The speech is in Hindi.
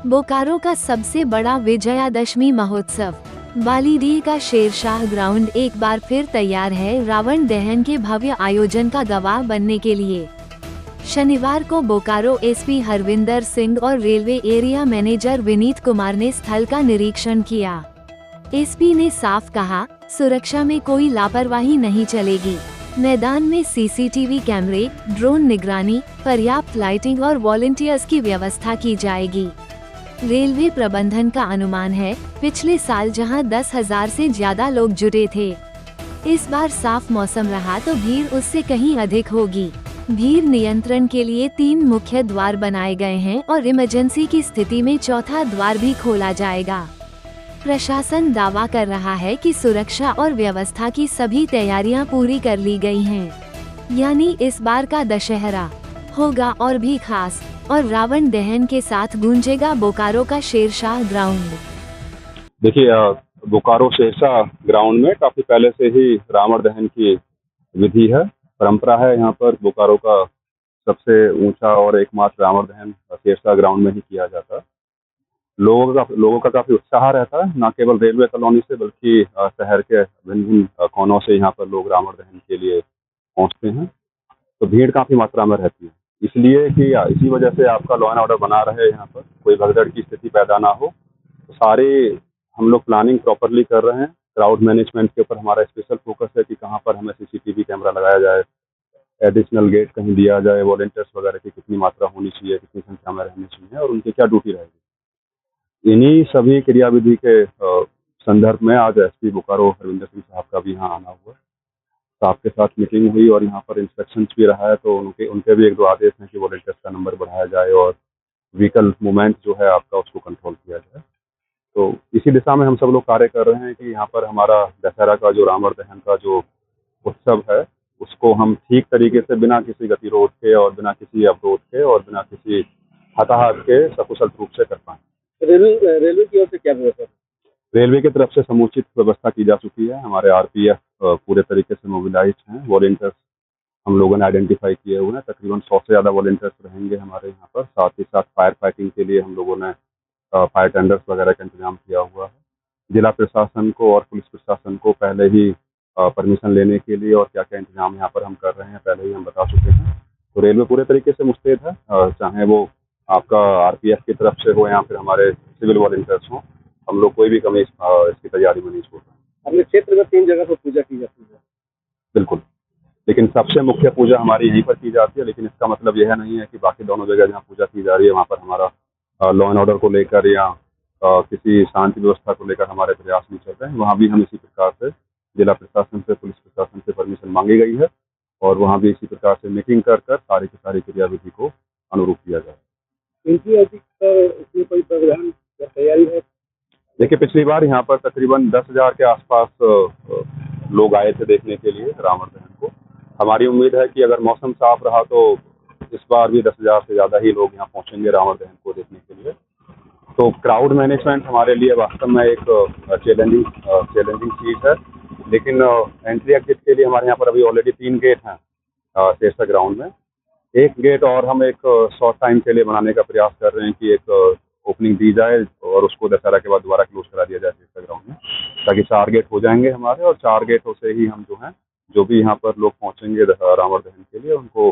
बोकारो का सबसे बड़ा विजयादशमी महोत्सव। बालीडीह का शेरशाह ग्राउंड एक बार फिर तैयार है रावण दहन के भव्य आयोजन का गवाह बनने के लिए। शनिवार को बोकारो एसपी हरविंदर सिंह और railway area manager Vineet Kumar ने स्थल का निरीक्षण किया। एसपी ने साफ कहा, सुरक्षा में कोई लापरवाही नहीं चलेगी। मैदान में सीसीटीवी कैमरे, ड्रोन निगरानी, पर्याप्त लाइटिंग और वॉलंटियर्स की व्यवस्था की जाएगी। रेलवे प्रबंधन का अनुमान है, पिछले साल जहां 10,000 से ज्यादा लोग जुटे थे, इस बार साफ मौसम रहा तो भीड़ उससे कहीं अधिक होगी। भीड़ नियंत्रण के लिए 3 मुख्य द्वार बनाए गए हैं और इमरजेंसी की स्थिति में चौथा द्वार भी खोला जाएगा। प्रशासन दावा कर रहा है कि सुरक्षा और व्यवस्था की सभी तैयारियां पूरी कर ली गई हैं। यानी इस बार का दशहरा होगा और भी खास, और रावण दहन के साथ गूंजेगा बोकारो का शेरशाह ग्राउंड। देखिए, बोकारो शेरशाह ग्राउंड में काफी पहले से ही रावण दहन की विधि है, परंपरा है। यहाँ पर बोकारो का सबसे ऊंचा और एकमात्र रावण दहन शेरशाह ग्राउंड में ही किया जाता है। लोगों का काफी उत्साह रहता है, न केवल रेलवे कॉलोनी से बल्कि शहर के भिन्न भिन्न कोनों से यहाँ पर लोग रावण दहन के लिए पहुँचते हैं। तो भीड़ काफी मात्रा में रहती है, इसलिए कि इसी वजह से आपका लॉ एंड ऑर्डर बना रहे, यहाँ पर कोई भगदड़ की स्थिति पैदा ना हो। तो सारे हम लोग प्लानिंग प्रॉपरली कर रहे हैं। क्राउड मैनेजमेंट के ऊपर हमारा स्पेशल फोकस है कि कहाँ पर हमें सीसीटीवी कैमरा लगाया जाए, एडिशनल गेट कहीं दिया जाए, वॉलंटियर्स वगैरह की कितनी मात्रा होनी चाहिए, कितनी संख्या में रहनी चाहिए और उनकी क्या ड्यूटी रहेगी। इन्हीं सभी क्रियाविधि के संदर्भ में आज एसपी बोकारो हरविंदर सिंह साहब का भी यहाँ आना हुआ। स्टाफ के साथ मीटिंग हुई और यहाँ पर इंस्पेक्शंस भी रहा है, तो उनके भी 1-2 आदेश हैं कि वॉलंटियर्स का नंबर बढ़ाया जाए और व्हीकल मूवमेंट जो है आपका उसको कंट्रोल किया जाए। तो इसी दिशा में हम सब लोग कार्य कर रहे हैं कि यहाँ पर हमारा दशहरा का जो रावण दहन का जो उत्सव है, उसको हम ठीक तरीके से बिना किसी गतिरोध के और बिना किसी अवरोध के और बिना किसी हताहत के सकुशल रूप से कर पाएँ। रेलवे की ओर से क्या व्यवस्था? रेलवे की तरफ से समुचित व्यवस्था की जा चुकी है। हमारे आरपीएफ पूरे तरीके से मोबिलाइज हैं। वॉलंटियर्स हम लोगों ने आइडेंटिफाई किए हुए हैं। तकरीबन 100 से ज़्यादा वॉलंटियर्स रहेंगे हमारे यहाँ पर। साथ ही साथ फायर फाइटिंग के लिए हम लोगों ने फायर टेंडर्स वगैरह का इंतजाम किया हुआ है। जिला प्रशासन को और पुलिस प्रशासन को पहले ही परमिशन लेने के लिए और क्या क्या इंतजाम यहाँ पर हम कर रहे हैं पहले ही हम बता चुके हैं। तो रेलवे पूरे तरीके से मुस्तैद है, चाहे वो आपका आरपीएफ की तरफ से हो या फिर हमारे सिविल वॉलंटियर्स हों। हम लोग कोई भी कमी इसकी तैयारी में नहीं छोड़ रहे। अपने क्षेत्र में 3 जगह पर पूजा की जाती है। बिल्कुल, लेकिन सबसे मुख्य पूजा हमारी यहीं पर की जाती है। लेकिन इसका मतलब यह नहीं है कि बाकी दोनों जगह जहाँ पूजा की जा रही है वहाँ पर हमारा लॉ एंड ऑर्डर को लेकर या किसी शांति व्यवस्था को लेकर हमारे प्रयास नहीं चल रहे हैं। वहाँ भी हम इसी प्रकार से जिला प्रशासन से, पुलिस प्रशासन से परमिशन मांगी गई है और वहाँ भी इसी प्रकार से मीटिंग कर सारी की सारी क्रियाविधि को अनुरूप किया जाए। इनकी इसमें कोई प्रावधान या तैयारी है? देखिए, पिछली बार यहाँ पर तकरीबन 10,000 के आसपास लोग आए थे देखने के लिए रावण दहन को। हमारी उम्मीद है कि अगर मौसम साफ रहा तो इस बार भी 10,000 से ज़्यादा ही लोग यहाँ पहुँचेंगे रावण दहन को देखने के लिए। तो क्राउड मैनेजमेंट हमारे लिए वास्तव में एक चैलेंजिंग चीज़ है। लेकिन एंट्री एग्जिट के लिए हमारे यहाँ पर अभी ऑलरेडी 3 गेट हैं शेरशाह ग्राउंड में। एक गेट और हम एक शॉर्ट टाइम के लिए बनाने का प्रयास कर रहे हैं कि एक ओपनिंग दी जाए और उसको दशहरा के बाद दोबारा क्लोज करा दिया जाए शेरशाह ग्राउंड में, ताकि 4 गेट हो जाएंगे हमारे और 4 गेटों से ही हम जो हैं, जो भी यहाँ पर लोग पहुँचेंगे रावण दहन के लिए, उनको